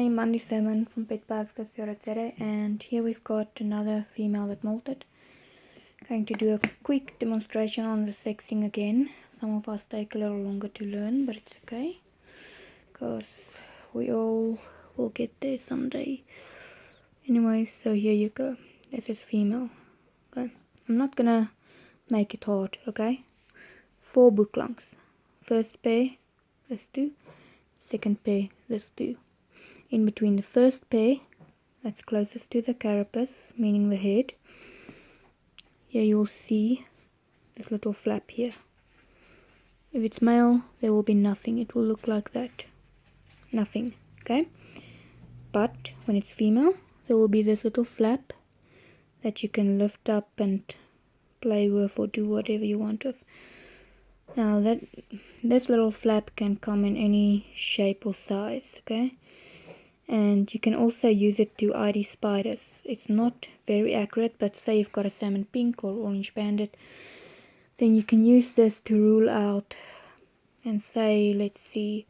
my Monday sermon from petparks.co.za, and here we've got another female that molted. Going to do a quick demonstration on the sexing again. Some of us take a little longer to learn, but it's okay, because we all will get there someday. Anyway, so here you go. This is female. Okay, I'm not gonna make it hard, okay? 4 book lungs. First pair, this 2. Second pair, this 2. In between the first pair, that's closest to the carapace, meaning the head, here you'll see this little flap here. If it's male, there will be nothing. It will look like that. Nothing, okay? But when it's female, there will be this little flap that you can lift up and play with or do whatever you want with. Now this little flap can come in any shape or size, okay? And you can also use it to ID spiders. It's not very accurate, but say you've got a salmon pink or orange banded, then you can use this to rule out and say, let's say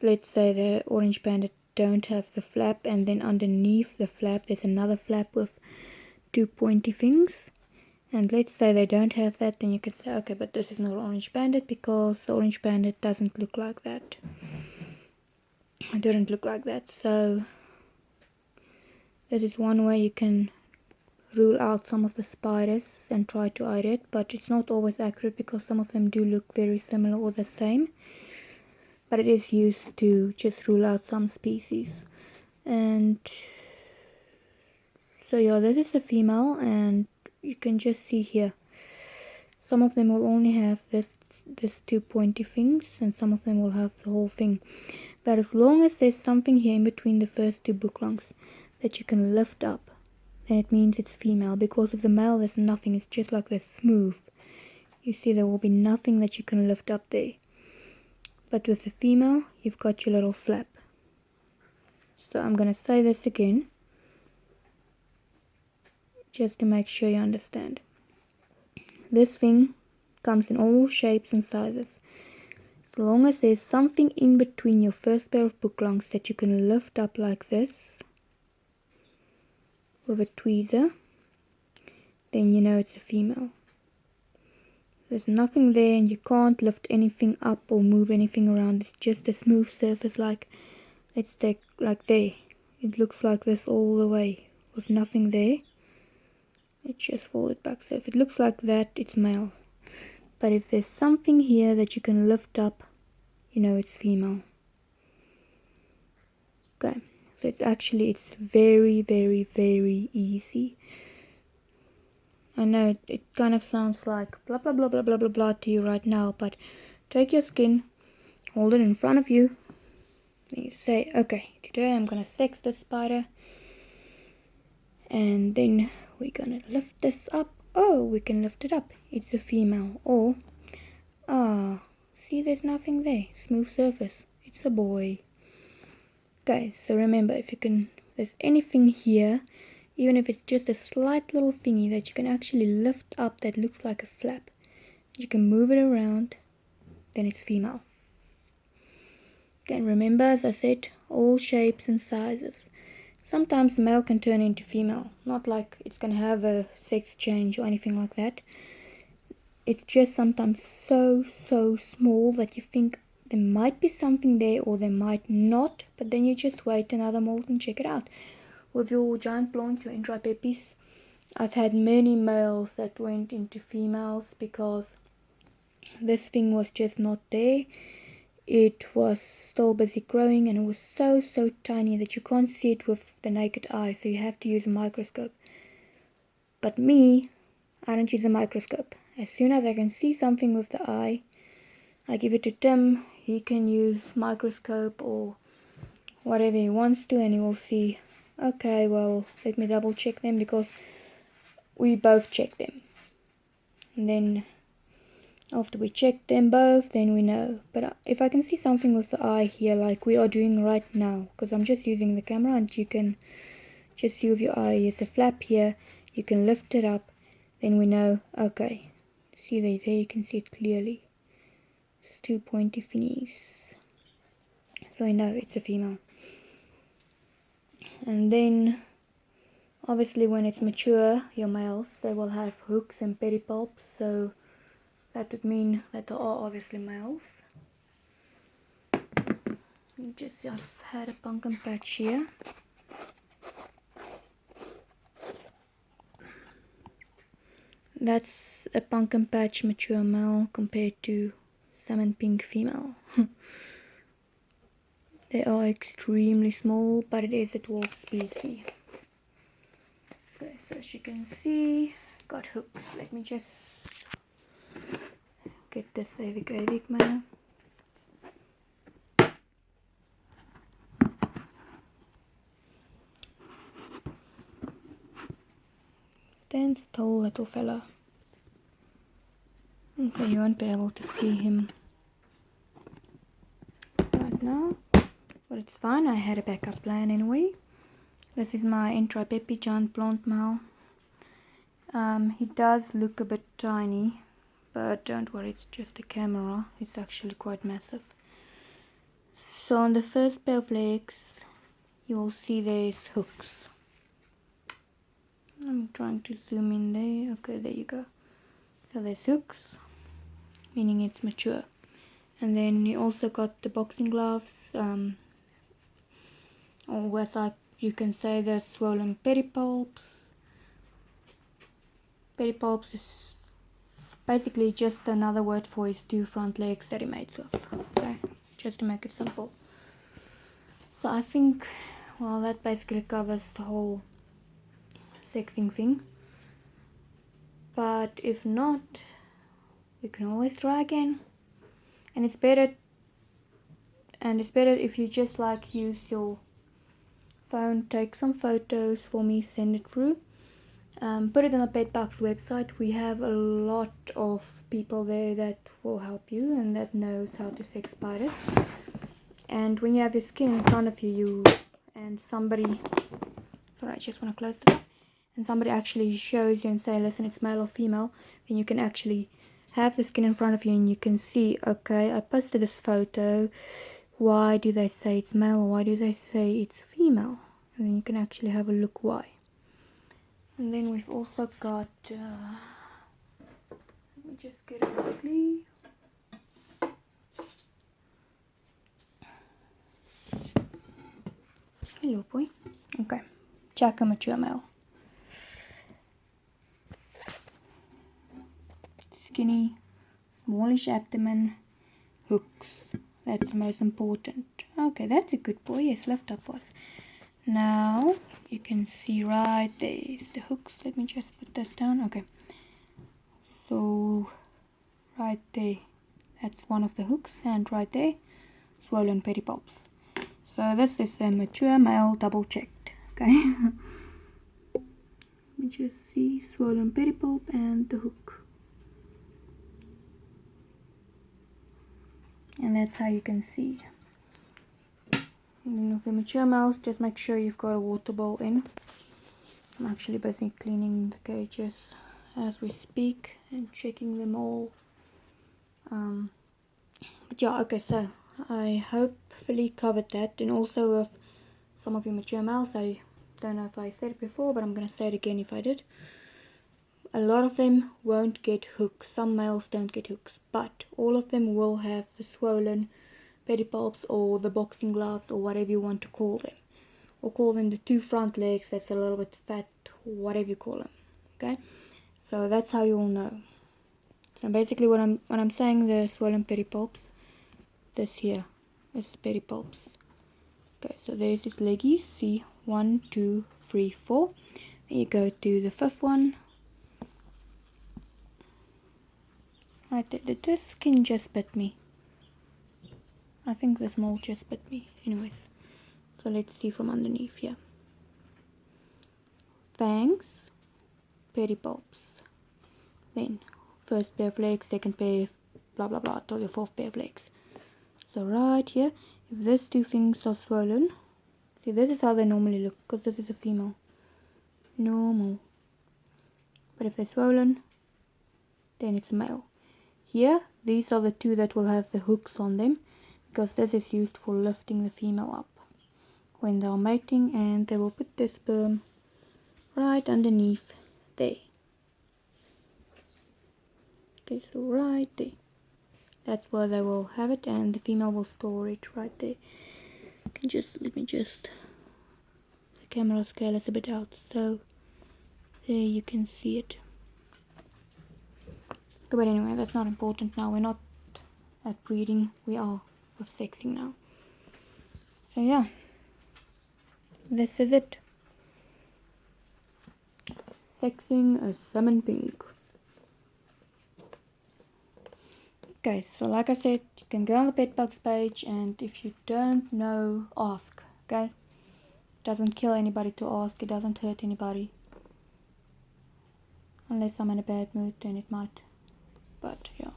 the orange banded don't have the flap, and then underneath the flap there's another flap with 2 pointy things. And let's say they don't have that, then you could say, okay, but this is not orange banded because the orange banded doesn't look like that. It didn't look like that. So that is one way you can rule out some of the spiders and try to hide it, but it's not always accurate because some of them do look very similar or the same. But it is used to just rule out some species. And so yeah, this is a female, and you can just see here, some of them will only have this 2 pointy things, and some of them will have the whole thing. But as long as there's something here in between the first 2 book lungs that you can lift up, then it means it's female. Because with the male there's nothing, it's just like this smooth. You see, there will be nothing that you can lift up there. But with the female, you've got your little flap. So I'm going to say this again, just to make sure you understand. This thing comes in all shapes and sizes. As long as there's something in between your first pair of book lungs that you can lift up like this with a tweezer, then you know it's a female. There's nothing there and you can't lift anything up or move anything around. It's just a smooth surface, like, let's take like there. It looks like this all the way with nothing there. It's just folded back. So if it looks like that, it's male. But if there's something here that you can lift up, you know it's female. Okay, so it's very, very, very easy. I know it kind of sounds like blah blah blah blah blah blah blah to you right now, but take your skin, hold it in front of you, and you say, okay, today I'm gonna sex this spider, and then we're gonna lift this up. Oh, we can lift it up, it's a female. Or see, there's nothing there, smooth surface, it's a boy. Okay, so remember, if there's anything here, even if it's just a slight little thingy that you can actually lift up that looks like a flap, you can move it around, then it's female. Okay, remember, as I said, all shapes and sizes. Sometimes the male can turn into female, not like it's gonna have a sex change or anything like that. It's just sometimes so small that you think there might be something there or there might not, but then you just wait another molt and check it out. With your giant blondes, your intrapepis, I've had many males that went into females because this thing was just not there. It was still busy growing, and it was so tiny that you can't see it with the naked eye, so you have to use a microscope. But me, I don't use a microscope. As soon as I can see something with the eye, I give it to Tim. He can use microscope or whatever he wants to, and he will see, okay, well, let me double check them, because we both check them. And then after we check them both, then we know. But if I can see something with the eye here, like we are doing right now, because I'm just using the camera, and you can just see with your eye, there's a flap here, you can lift it up, then we know, okay, see there you can see it clearly. It's 2 pointy thingies. So I know it's a female. And then obviously when it's mature, your males, they will have hooks and pedipalps, so that would mean that they are obviously males. I've had a pumpkin patch here. That's a pumpkin patch mature male compared to salmon pink female. They are extremely small, but it is a dwarf species. Okay, so as you can see, got hooks. Let me just get this avik male. Stand still, little fella. Okay, you won't be able to see him right now, but it's fine. I had a backup plan anyway. This is my Entripepi giant plant male. He does look a bit tiny, but don't worry, it's just a camera. It's actually quite massive. So on the first pair of legs, you will see there's hooks. I'm trying to zoom in there. Okay, there you go. So there's hooks, meaning it's mature. And then you also got the boxing gloves, or as you can say, the swollen pedipalps. Pedipalps is basically just another word for his two front legs that he mates with. Okay, just to make it simple. So I think, well, that basically covers the whole sexing thing. But if not, we can always try again. And it's better if you just like use your phone, take some photos for me, send it through. Put it on a Petbox website. We have a lot of people there that will help you and that knows how to sex spiders. And when you have your skin in front of you, and somebody, sorry, I just want to close it up, and somebody actually shows you and say, listen, it's male or female, then you can actually have the skin in front of you and you can see, okay, I posted this photo, why do they say it's male or why do they say it's female? And then you can actually have a look why. And then we've also got, let me just get it quickly. Hello boy. Okay, Chaka mature male. Skinny, smallish abdomen, hooks. That's the most important. Okay, that's a good boy. Yes, lift up for us. Now you can see right there's the hooks. Let me just put this down. Okay, so right there, that's one of the hooks, and right there, swollen pedipalps. So this is a mature male, double checked. Okay. Let me just see, swollen pedipalp and the hook. And that's how you can see. And with the mature males, just make sure you've got a water bowl in. I'm actually busy cleaning the cages as we speak and checking them all. But yeah, okay, so I hopefully covered that. And also with some of your mature males, I don't know if I said it before, but I'm going to say it again if I did. A lot of them won't get hooks. Some males don't get hooks, but all of them will have the swollen pedipalps or the boxing gloves or whatever you want to call them. Or call them the two front legs that's a little bit fat, whatever you call them. Okay? So that's how you'll know. So basically when I'm saying the swollen pedipalps, this here is the pedipalps. Okay, so there's his leggies. See, 1, 2, 3, 4. Then you go to the fifth one. Right there, the skin just bit me. I think this mole just bit me. Anyways, so let's see from underneath here. Fangs, pedipalps. Then first pair of legs, second pair, blah blah blah, till your fourth pair of legs. So right here, if these two things are swollen, see, this is how they normally look, because this is a female. Normal. But if they're swollen, then it's a male. Here, these are the two that will have the hooks on them, because this is used for lifting the female up. when they're mating, and they will put their sperm right underneath there. Okay, so right there. That's where they will have it, and the female will store it right there. Let me just the camera scale is a bit out, so there you can see it. But anyway, that's not important now. We're not at breeding, we are with sexing now. So yeah, this is it. Sexing a salmon pink. Okay, so like I said, you can go on the pet bugs page, and if you don't know, ask. Okay, it doesn't kill anybody to ask. It doesn't hurt anybody, unless I'm in a bad mood, then it might. But yeah.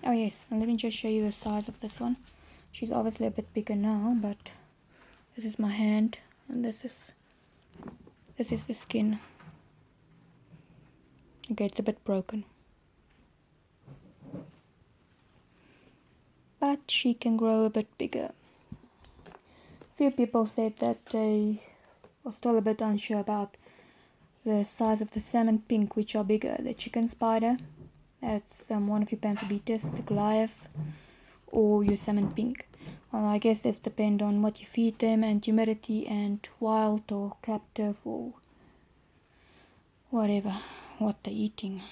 Oh yes, and let me just show you the size of this one. She's obviously a bit bigger now, but this is my hand, and this is the skin. Okay, it's a bit broken, but she can grow a bit bigger. A few people said that they were still a bit unsure about the size of the salmon pink, which are bigger, the chicken spider, that's one of your pantherbeeters, the Goliath, or your salmon pink. Well, I guess this depends on what you feed them, and humidity, and wild or captive, or whatever, what they're eating.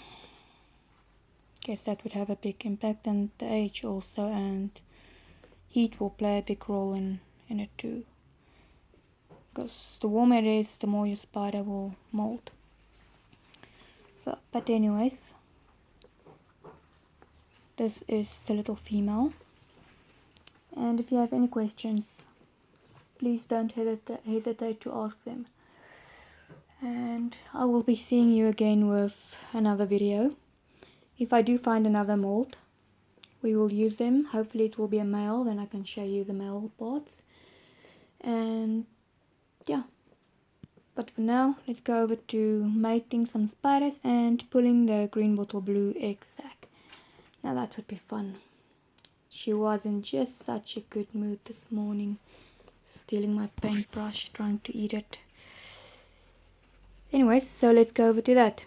Guess that would have a big impact, and the age also, and heat will play a big role in it too. Because the warmer it is, the more your spider will mold. So, but anyways, this is the little female. And if you have any questions, please don't hesitate to ask them. And I will be seeing you again with another video. If I do find another mold, we will use them. Hopefully it will be a male, then I can show you the male parts. And yeah, but for now, let's go over to mating some spiders and pulling the green bottle blue egg sac. Now that would be fun. She was in just such a good mood this morning, stealing my paintbrush, trying to eat it. Anyways, so let's go over to that.